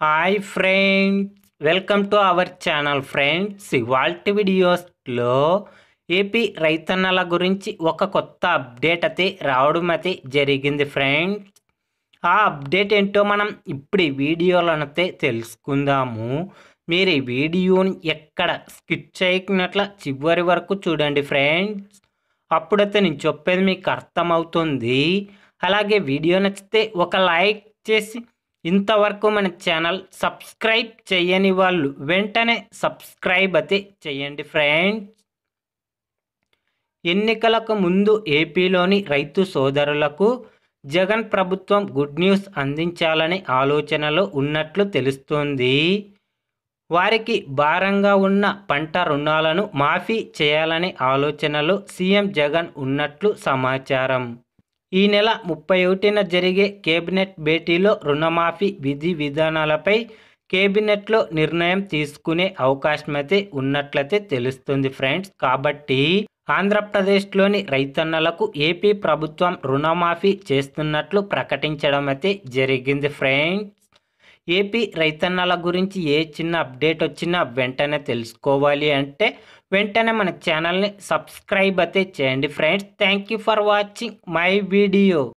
Hi friends, welcome to our channel friends. ఇవాల్టి వీడియోస్లో AP రైతన్నల గురించి ఒక కొత్త అప్డేట్ అయితే రావడం అయితే జరిగింది ఫ్రెండ్స్. ఆ అప్డేట్ ఏంటో మనం ఇప్పుడు ఈ వీడియోలోనైతే తెలుసుకుందాము. మీరు ఈ వీడియోని ఎక్కడ స్కిప్ చేయకున్నట్ల చివరి వరకు చూడండి ఫ్రెండ్స్. అప్పుడైతే నేను చెప్పేది మీకు అర్థమవుతుంది. అలాగే వీడియో నచ్చితే ఒక లైక్ చేసి ఇంతవరకు మన ఛానల్ సబ్స్క్రైబ్ చేయని వాళ్ళు వెంటనే సబ్స్క్రైబ్ అయితే చేయండి ఫ్రెండ్స్. ఎన్నికలకు ముందు ఏపీలోని రైతు సోదరులకు జగన్ ప్రభుత్వం గుడ్ న్యూస్ అందించాలని ఆలోచనలో ఉన్నట్లు తెలుస్తోంది. వారికి భారంగా ఉన్న పంట రుణాలను మాఫీ చేయాలనే ఆలోచనలో సీఎం జగన్ ఉన్నట్లు సమాచారం. ఈ నెల 31న జరిగే కేబినెట్ భేటీలో రుణమాఫీ విధి విధానాలపై కేబినెట్లో నిర్ణయం తీసుకునే అవకాశమైతే ఉన్నట్లయితే తెలుస్తుంది ఫ్రెండ్స్. కాబట్టి ఆంధ్రప్రదేశ్లోని రైతన్నలకు ఏపీ ప్రభుత్వం రుణమాఫీ చేస్తున్నట్లు ప్రకటించడం అయితే జరిగింది ఫ్రెండ్స్. ఏపీ రైతన్నల గురించి ఏ చిన్న అప్డేట్ వచ్చినా వెంటనే తెలుసుకోవాలి అంటే వెంటనే మన ఛానల్ని సబ్స్క్రైబ్ అయితే చేయండి friends. Thank you for watching my video.